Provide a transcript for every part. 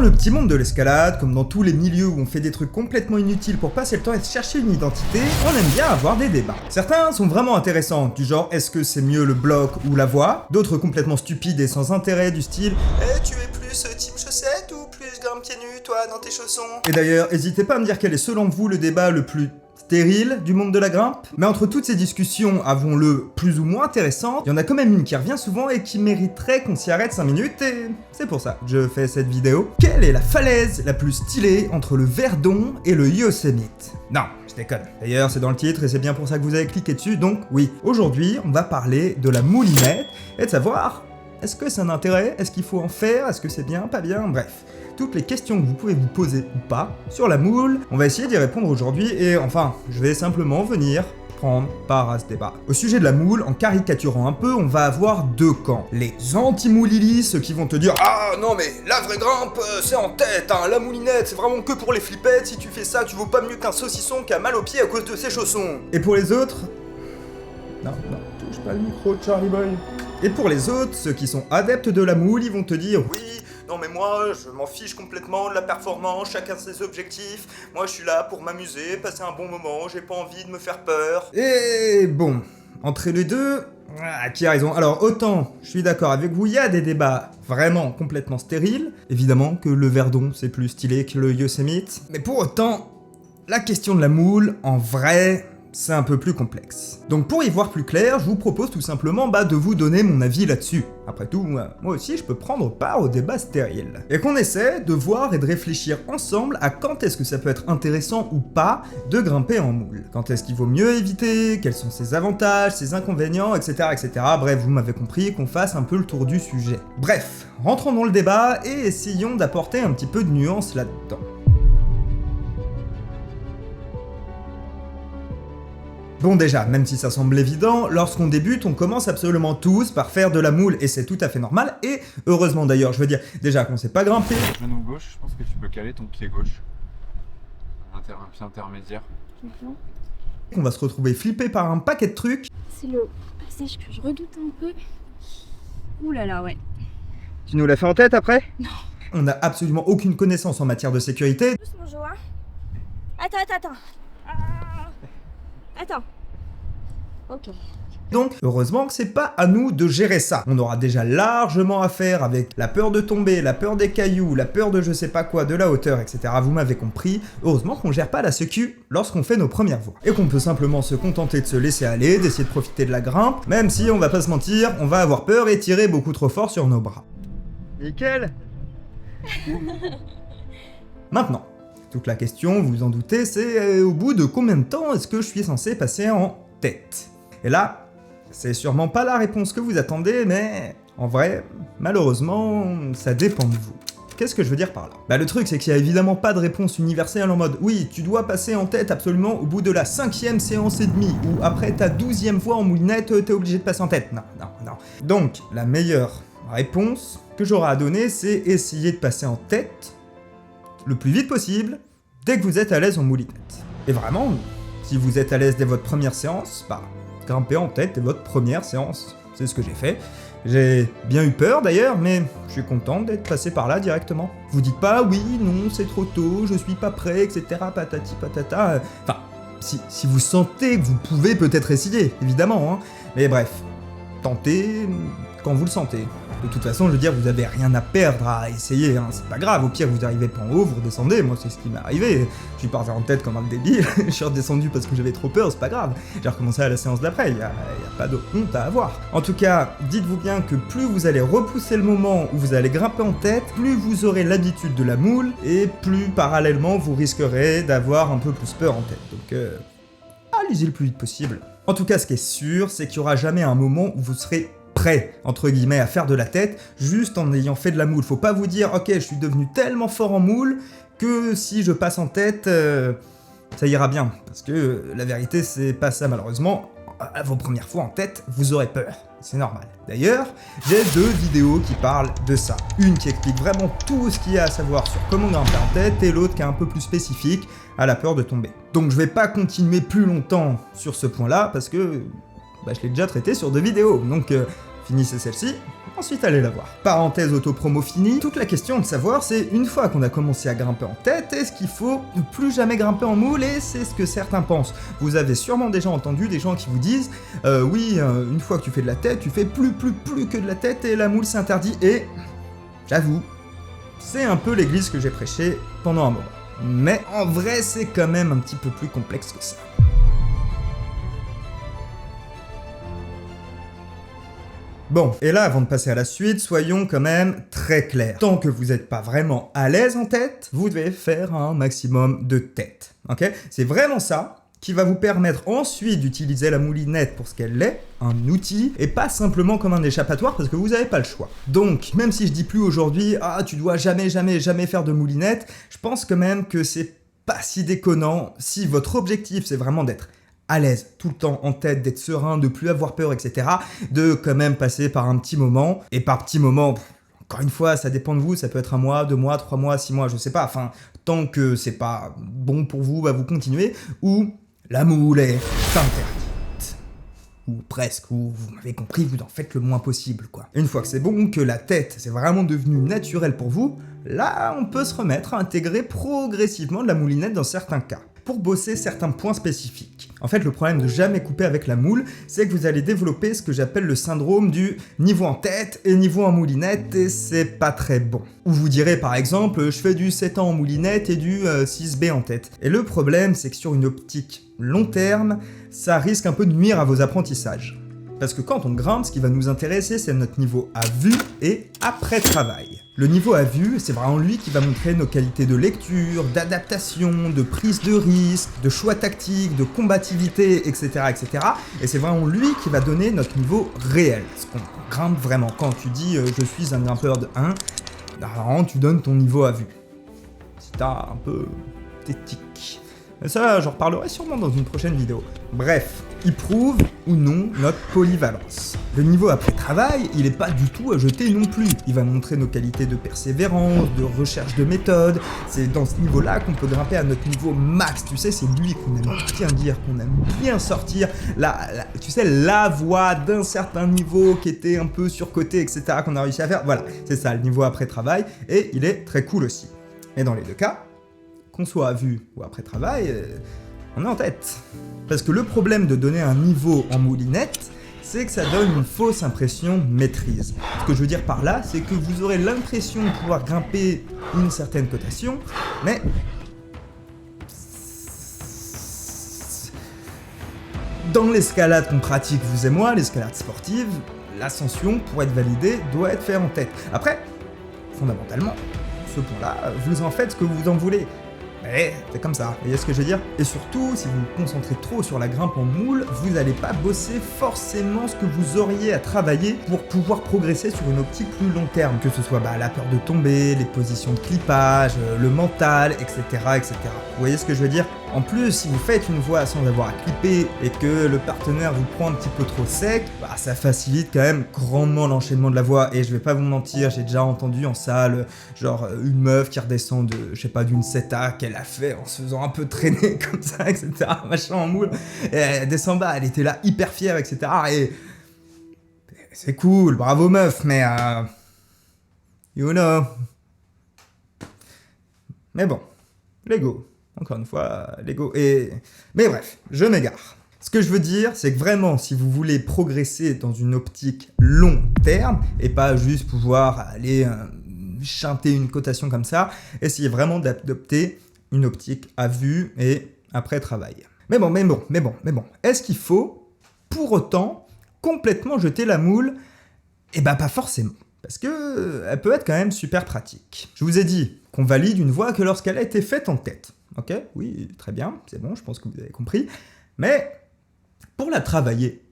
Dans le petit monde de l'escalade, comme dans tous les milieux où on fait des trucs complètement inutiles pour passer le temps et chercher une identité, on aime bien avoir des débats. Certains sont vraiment intéressants, du genre est-ce que c'est mieux le bloc ou la voix, d'autres complètement stupides et sans intérêt du style tu es plus team chaussettes ou plus grimpe pieds nus toi dans tes chaussons. Et d'ailleurs, n'hésitez pas à me dire quel est selon vous le débat le plus stérile du monde de la grimpe. Mais entre toutes ces discussions, avouons-le, plus ou moins intéressantes, il y en a quand même une qui revient souvent et qui mériterait qu'on s'y arrête 5 minutes et c'est pour ça que je fais cette vidéo. Quelle est la falaise la plus stylée entre le Verdon et le Yosemite? Non, je déconne. D'ailleurs, c'est dans le titre et c'est bien pour ça que vous avez cliqué dessus, donc oui. Aujourd'hui, on va parler de la moulinette et de savoir est-ce que c'est un intérêt, est-ce qu'il faut en faire, est-ce que c'est bien, pas bien, bref. Toutes les questions que vous pouvez vous poser ou pas sur la moule, on va essayer d'y répondre aujourd'hui et enfin, je vais simplement venir prendre part à ce débat. Au sujet de la moule, en caricaturant un peu, on va avoir deux camps. Les anti-moulilis, ceux qui vont te dire « Ah non mais la vraie grimpe, c'est en tête, hein, la moulinette, c'est vraiment que pour les flippettes, si tu fais ça, tu vaux pas mieux qu'un saucisson qui a mal aux pieds à cause de ses chaussons. » Et pour les autres... Non, touche pas le micro, Charlie Boy. Et pour les autres, ceux qui sont adeptes de la moule, ils vont te dire « Oui, non mais moi, je m'en fiche complètement de la performance, chacun ses objectifs, moi je suis là pour m'amuser, passer un bon moment, j'ai pas envie de me faire peur. » Et bon, entre les deux, qui a raison? Alors autant, je suis d'accord avec vous, il y a des débats vraiment complètement stériles, évidemment que le Verdon c'est plus stylé que le Yosemite, mais pour autant, la question de la moule, en vrai... c'est un peu plus complexe. Donc pour y voir plus clair, je vous propose tout simplement de vous donner mon avis là-dessus. Après tout, moi aussi je peux prendre part au débat stérile. Et qu'on essaie de voir et de réfléchir ensemble à quand est-ce que ça peut être intéressant ou pas de grimper en moule. Quand est-ce qu'il vaut mieux éviter, quels sont ses avantages, ses inconvénients, etc. etc. Bref, vous m'avez compris, qu'on fasse un peu le tour du sujet. Bref, rentrons dans le débat et essayons d'apporter un petit peu de nuance là-dedans. Bon déjà, même si ça semble évident, lorsqu'on débute, on commence absolument tous par faire de la moule, et c'est tout à fait normal, et heureusement d'ailleurs, je veux dire, déjà qu'on sait pas grimper... Genou gauche, je pense que tu peux caler ton pied gauche. Un pied intermédiaire. On va se retrouver flippé par un paquet de trucs. C'est le passage que je redoute un peu. Ouh là là, ouais. Tu nous l'as fait en tête après? Non. On n'a absolument aucune connaissance en matière de sécurité. Doucement, Jo, hein. Attends. Attends. Ok. Donc, heureusement que c'est pas à nous de gérer ça. On aura déjà largement à faire avec la peur de tomber, la peur des cailloux, la peur de je sais pas quoi, de la hauteur, etc. Vous m'avez compris. Heureusement qu'on gère pas la sécu lorsqu'on fait nos premières voies. Et qu'on peut simplement se contenter de se laisser aller, d'essayer de profiter de la grimpe, même si, on va pas se mentir, on va avoir peur et tirer beaucoup trop fort sur nos bras. Nickel. Maintenant. Toute la question, vous vous en doutez, c'est au bout de combien de temps est-ce que je suis censé passer en tête? Et là, c'est sûrement pas la réponse que vous attendez, mais en vrai, malheureusement, ça dépend de vous. Qu'est-ce que je veux dire par là? Le truc, c'est qu'il y a évidemment pas de réponse universelle en mode « Oui, tu dois passer en tête absolument au bout de la 5e séance et demie, ou après ta 12e fois en moulinette, t'es obligé de passer en tête. » Non. Donc, la meilleure réponse que j'aurai à donner, c'est essayer de passer en tête le plus vite possible, dès que vous êtes à l'aise en moulinette. Et vraiment, si vous êtes à l'aise dès votre première séance, grimpez en tête dès votre première séance. C'est ce que j'ai fait. J'ai bien eu peur d'ailleurs, mais je suis content d'être passé par là directement. Vous dites pas, oui, non, c'est trop tôt, je suis pas prêt, etc., patati patata. Enfin, si vous sentez que vous pouvez peut-être essayer, évidemment, hein. Mais bref, tentez quand vous le sentez. De toute façon, je veux dire, vous avez rien à perdre à essayer, hein. C'est pas grave, au pire vous arrivez pas en haut, vous redescendez, moi c'est ce qui m'est arrivé, je suis parti en tête comme un débile, je suis redescendu parce que j'avais trop peur, c'est pas grave, j'ai recommencé à la séance d'après, y a pas de honte à avoir. En tout cas, dites-vous bien que plus vous allez repousser le moment où vous allez grimper en tête, plus vous aurez l'habitude de la moule, et plus parallèlement vous risquerez d'avoir un peu plus peur en tête, donc allez-y le plus vite possible. En tout cas, ce qui est sûr, c'est qu'il y aura jamais un moment où vous serez prêt, entre guillemets, à faire de la tête, juste en ayant fait de la moule. Faut pas vous dire, ok, je suis devenu tellement fort en moule, que si je passe en tête, ça ira bien. Parce que la vérité, c'est pas ça, malheureusement. À vos premières fois en tête, vous aurez peur. C'est normal. D'ailleurs, j'ai 2 vidéos qui parlent de ça. Une qui explique vraiment tout ce qu'il y a à savoir sur comment grimper en tête, et l'autre qui est un peu plus spécifique à la peur de tomber. Donc je vais pas continuer plus longtemps sur ce point-là, parce que je l'ai déjà traité sur 2 vidéos, donc finissez celle-ci, ensuite allez la voir. Parenthèse auto-promo finie, toute la question de savoir c'est, une fois qu'on a commencé à grimper en tête, est-ce qu'il faut ne plus jamais grimper en moule, et c'est ce que certains pensent. Vous avez sûrement déjà entendu des gens qui vous disent oui, une fois que tu fais de la tête, tu fais plus que de la tête, et la moule c'est interdit, et j'avoue, c'est un peu l'église que j'ai prêchée pendant un moment. Mais en vrai, c'est quand même un petit peu plus complexe que ça. Bon, et là, avant de passer à la suite, soyons quand même très clairs. Tant que vous n'êtes pas vraiment à l'aise en tête, vous devez faire un maximum de tête, ok? C'est vraiment ça qui va vous permettre ensuite d'utiliser la moulinette pour ce qu'elle est, un outil, et pas simplement comme un échappatoire parce que vous n'avez pas le choix. Donc, même si je dis plus aujourd'hui, ah, tu dois jamais faire de moulinette, je pense quand même que c'est pas si déconnant si votre objectif c'est vraiment d'être à l'aise, tout le temps en tête, d'être serein, de plus avoir peur, etc. De quand même passer par un petit moment, et par petit moment, encore une fois, ça dépend de vous, ça peut être 1 mois, 2 mois, 3 mois, 6 mois, je sais pas, enfin, tant que c'est pas bon pour vous, bah vous continuez, ou la moule est interdite. Ou presque, ou vous m'avez compris, vous en faites le moins possible, quoi. Une fois que c'est bon, que la tête, c'est vraiment devenu naturel pour vous, là, on peut se remettre à intégrer progressivement de la moulinette dans certains cas, pour bosser certains points spécifiques. En fait, le problème de jamais couper avec la moule, c'est que vous allez développer ce que j'appelle le syndrome du niveau en tête et niveau en moulinette, et c'est pas très bon. Ou vous direz par exemple, je fais du 7 ans en moulinette et du 6B en tête. Et le problème, c'est que sur une optique long terme, ça risque un peu de nuire à vos apprentissages. Parce que quand on grimpe, ce qui va nous intéresser, c'est notre niveau à vue et après travail. Le niveau à vue, c'est vraiment lui qui va montrer nos qualités de lecture, d'adaptation, de prise de risque, de choix tactique, de combativité, etc. etc. Et c'est vraiment lui qui va donner notre niveau réel, ce qu'on grimpe vraiment. Quand tu dis je suis un grimpeur de 1, alors tu donnes ton niveau à vue. Si t'as un peu d'éthique. Mais ça, j'en reparlerai sûrement dans une prochaine vidéo. Bref, il prouve ou non notre polyvalence. Le niveau après travail, il est pas du tout à jeter non plus. Il va montrer nos qualités de persévérance, de recherche de méthode. C'est dans ce niveau-là qu'on peut grimper à notre niveau max. Tu sais, c'est lui qu'on aime bien dire, qu'on aime bien sortir. Tu sais, la voie d'un certain niveau qui était un peu surcoté, etc., qu'on a réussi à faire. Voilà, c'est ça, le niveau après travail. Et il est très cool aussi. Et dans les deux cas, qu'on soit à vue ou après travail, on est en tête. Parce que le problème de donner un niveau en moulinette, c'est que ça donne une fausse impression de maîtrise. Ce que je veux dire par là, c'est que vous aurez l'impression de pouvoir grimper une certaine cotation, mais dans l'escalade qu'on pratique, vous et moi, l'escalade sportive, l'ascension, pour être validée, doit être faite en tête. Après, fondamentalement, ce point-là, vous en faites ce que vous en voulez. Mais c'est comme ça, vous voyez ce que je veux dire? Et surtout, si vous vous concentrez trop sur la grimpe en moule, vous n'allez pas bosser forcément ce que vous auriez à travailler pour pouvoir progresser sur une optique plus long terme. Que ce soit la peur de tomber, les positions de clippage, le mental, etc., etc. Vous voyez ce que je veux dire? En plus, si vous faites une voie sans avoir à clipper et que le partenaire vous prend un petit peu trop sec, ça facilite quand même grandement l'enchaînement de la voie. Et je vais pas vous mentir, j'ai déjà entendu en salle, genre une meuf qui redescend de, je sais pas, d'une 7A qu'elle a fait en se faisant un peu traîner comme ça, etc., machin en moule. Et elle descend bas, elle était là hyper fière, etc. Et c'est cool, bravo meuf, mais you know. Mais bon, Lego. Encore une fois, l'ego et... Mais bref, je m'égare. Ce que je veux dire, c'est que vraiment, si vous voulez progresser dans une optique long terme, et pas juste pouvoir aller chanter une cotation comme ça, essayez vraiment d'adopter une optique à vue et après travail. Mais bon, est-ce qu'il faut, pour autant, complètement jeter la moule? Eh ben pas forcément. Parce que elle peut être quand même super pratique. Je vous ai dit qu'on valide une voie que lorsqu'elle a été faite en tête. Ok, oui, très bien, c'est bon, je pense que vous avez compris. Mais pour la travailler,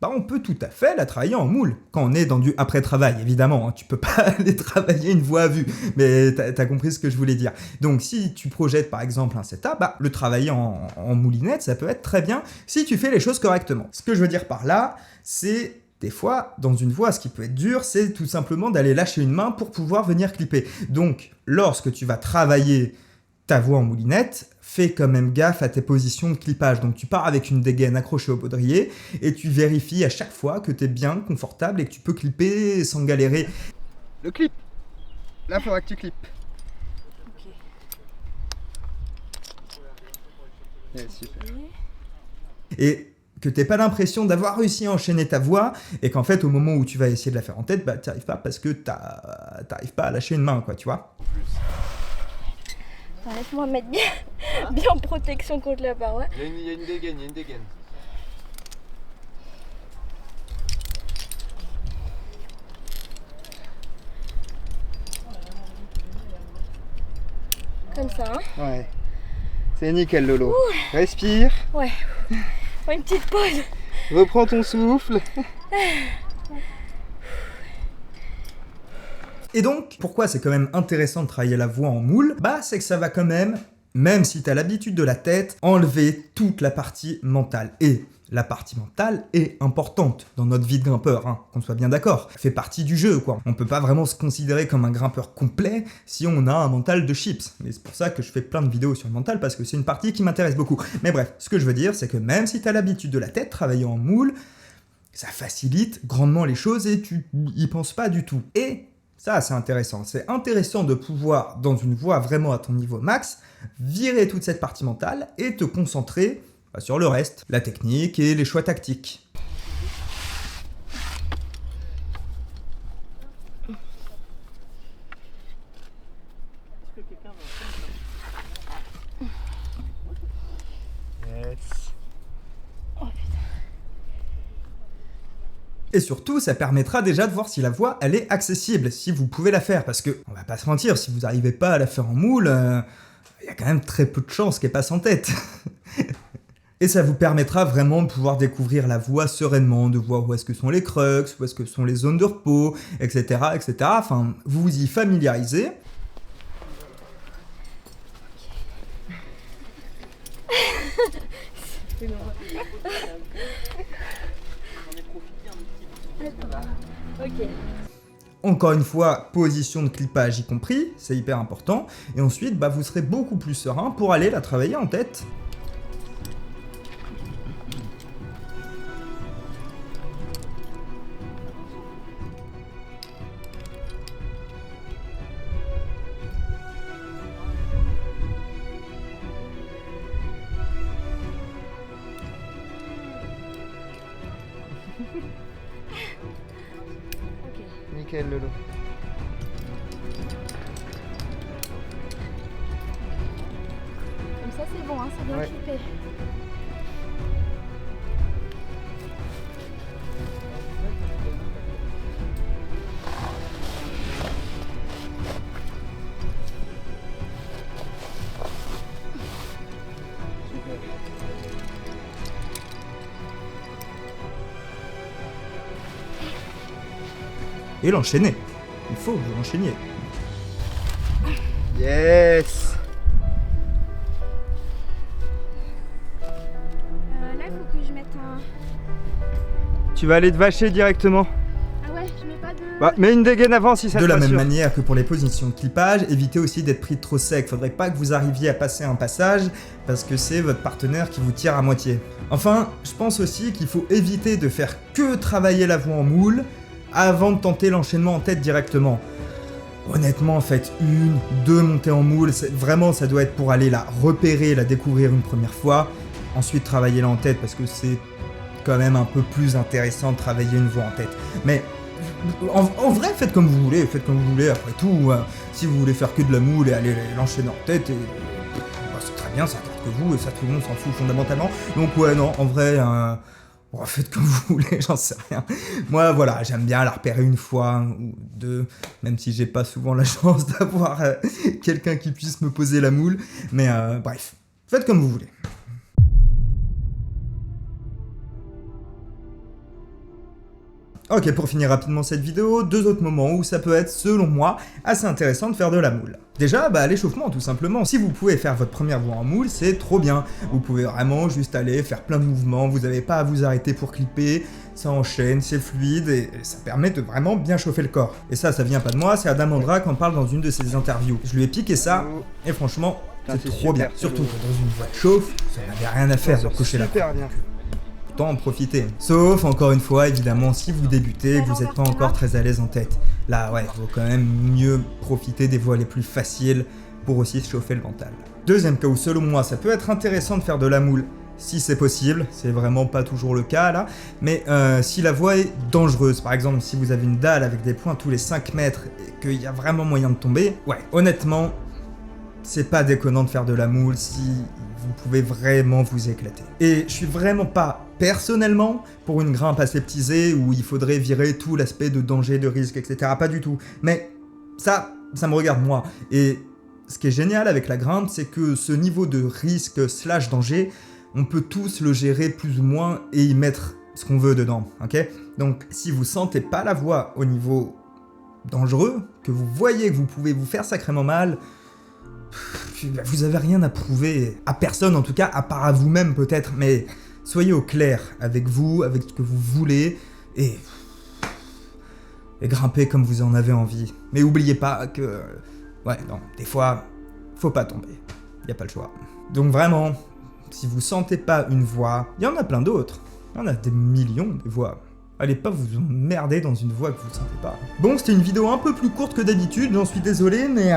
on peut tout à fait la travailler en moule. Quand on est dans du après-travail, évidemment, tu peux pas aller travailler une voie à vue. Mais t'as compris ce que je voulais dire. Donc si tu projettes par exemple un setup, le travailler en moulinette, ça peut être très bien si tu fais les choses correctement. Ce que je veux dire par là, c'est... Des fois, dans une voie, ce qui peut être dur, c'est tout simplement d'aller lâcher une main pour pouvoir venir clipper. Donc, lorsque tu vas travailler ta voix en moulinette, fais quand même gaffe à tes positions de clippage. Donc tu pars avec une dégaine accrochée au baudrier et tu vérifies à chaque fois que tu es bien confortable et que tu peux clipper sans galérer. Le clip. Là, faudra que tu clips. Ok. Ouais, super. Et que t'aies pas l'impression d'avoir réussi à enchaîner ta voix et qu'en fait au moment où tu vas essayer de la faire en tête, bah t'y arrives pas parce que t'arrives pas à lâcher une main, quoi, tu vois. Attends, laisse-moi mettre bien, bien en protection contre la paroi. Il y a une dégaine, il y a une dégaine. Comme ça, hein. Ouais. C'est nickel, Lolo. Respire. Ouais. Une petite pause. Reprends ton souffle. Et donc, pourquoi c'est quand même intéressant de travailler la voix en moule? Bah, c'est que ça va quand même si t'as l'habitude de la tête, enlever toute la partie mentale. Et la partie mentale est importante dans notre vie de grimpeur, hein, qu'on soit bien d'accord. Ça fait partie du jeu, quoi. On peut pas vraiment se considérer comme un grimpeur complet si on a un mental de chips. Et c'est pour ça que je fais plein de vidéos sur le mental, parce que c'est une partie qui m'intéresse beaucoup. Mais bref, ce que je veux dire, c'est que même si t'as l'habitude de la tête, travailler en moule, ça facilite grandement les choses et tu y penses pas du tout. Et ça, c'est intéressant. C'est intéressant de pouvoir, dans une voix vraiment à ton niveau max, virer toute cette partie mentale et te concentrer sur le reste, la technique et les choix tactiques. Yes. Et surtout, ça permettra déjà de voir si la voix, elle est accessible, si vous pouvez la faire. Parce que, on va pas se mentir, si vous n'arrivez pas à la faire en moule, y a quand même très peu de chances qu'elle passe en tête. Et ça vous permettra vraiment de pouvoir découvrir la voix sereinement, de voir où est-ce que sont les crux, où est-ce que sont les zones de repos, etc., etc. Enfin, vous vous y familiarisez. Ok. Encore une fois, position de clippage y compris, c'est hyper important. Et ensuite, bah, vous serez beaucoup plus serein pour aller la travailler en tête. Nickel, Lolo. Comme ça, c'est bon, hein, c'est bien Ouais. clippé. Et l'enchaîner. Il faut que vous l'enchaîniez. Yes. Là, il faut que je mette un... Tu vas aller te vacher directement. Ah ouais, je mets pas de... Bah, mets une dégaine avant si ça te De la même rassure. manière que pour les positions de clippage, évitez aussi d'être pris trop sec. Faudrait pas que vous arriviez à passer un passage parce que c'est votre partenaire qui vous tire à moitié. Enfin, je pense aussi qu'il faut éviter de faire que travailler la voix en moule avant de tenter l'enchaînement en tête directement. Honnêtement, faites une, deux montées en moule, vraiment ça doit être pour aller la repérer, la découvrir une première fois, ensuite travailler la en tête parce que c'est quand même un peu plus intéressant de travailler une voix en tête. Mais en vrai, faites comme vous voulez, après tout, si vous voulez faire que de la moule et aller l'enchaîner en tête, bah, c'est très bien, ça regarde que vous, et ça tout le monde s'en fout fondamentalement. Donc ouais, non, en vrai... Bon, faites comme vous voulez, j'en sais rien. Moi, voilà, j'aime bien la repérer une fois ou deux, même si j'ai pas souvent la chance d'avoir quelqu'un qui puisse me poser la moule. Mais bref, faites comme vous voulez. Ok, pour finir rapidement cette vidéo, deux autres moments où ça peut être, selon moi, assez intéressant de faire de la moule. Déjà, bah, l'échauffement, tout simplement. Si vous pouvez faire votre première voix en moule, c'est trop bien. Vous pouvez vraiment juste aller faire plein de mouvements, vous n'avez pas à vous arrêter pour clipper, ça enchaîne, c'est fluide, et ça permet de vraiment bien chauffer le corps. Et ça vient pas de moi, c'est Adam Andra qui en parle dans une de ses interviews. Je lui ai piqué ça, et franchement, Putain, C'est c'est trop bien. super, Surtout c'est que dans une voie de chauffe, ça n'avait rien à faire de cocher la super bien. Autant en profiter. Sauf, encore une fois, évidemment, si vous débutez et que vous n'êtes pas encore très à l'aise en tête. Là, ouais, il vaut quand même mieux profiter des voies les plus faciles pour aussi se chauffer le mental. Deuxième cas où, selon moi, ça peut être intéressant de faire de la moule si c'est possible, c'est vraiment pas toujours le cas là, mais si la voie est dangereuse, par exemple si vous avez une dalle avec des points tous les 5 mètres et qu'il y a vraiment moyen de tomber, ouais, honnêtement, c'est pas déconnant de faire de la moule si vous pouvez vraiment vous éclater. Et je suis vraiment pas, personnellement, pour une grimpe aseptisée où il faudrait virer tout l'aspect de danger, de risque, etc. Pas du tout. Mais ça me regarde moi. Et ce qui est génial avec la grimpe, c'est que ce niveau de risque / danger, on peut tous le gérer plus ou moins et y mettre ce qu'on veut dedans, ok? Donc si vous sentez pas la voie au niveau dangereux, que vous voyez que vous pouvez vous faire sacrément mal, vous avez rien à prouver, à personne en tout cas, à part à vous-même peut-être, mais soyez au clair avec vous, avec ce que vous voulez, et grimpez comme vous en avez envie. Mais oubliez pas que, ouais, non, des fois, faut pas tomber, y a pas le choix. Donc vraiment, si vous sentez pas une voie, il y en a plein d'autres, il y en a des millions de voies. Allez pas vous emmerder dans une voie que vous ne sentez pas. Bon, c'était une vidéo un peu plus courte que d'habitude, j'en suis désolé, mais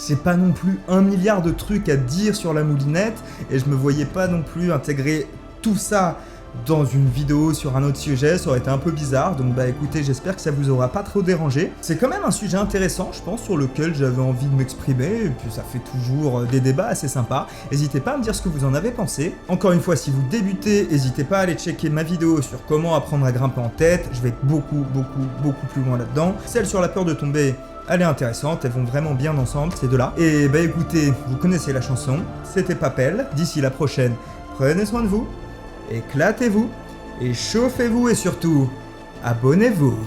j'ai pas non plus 1 milliard de trucs à dire sur la moulinette, et je me voyais pas non plus intégrer tout ça dans une vidéo sur un autre sujet, ça aurait été un peu bizarre, donc bah écoutez, j'espère que ça vous aura pas trop dérangé. C'est quand même un sujet intéressant, je pense, sur lequel j'avais envie de m'exprimer, et puis ça fait toujours des débats assez sympas. N'hésitez pas à me dire ce que vous en avez pensé. Encore une fois, si vous débutez, n'hésitez pas à aller checker ma vidéo sur comment apprendre à grimper en tête, je vais beaucoup plus loin là-dedans. Celle sur la peur de tomber, elle est intéressante, elles vont vraiment bien ensemble, ces deux-là. Et bah écoutez, vous connaissez la chanson, c'était Papel, d'ici la prochaine, prenez soin de vous, éclatez-vous, et chauffez-vous et surtout, abonnez-vous.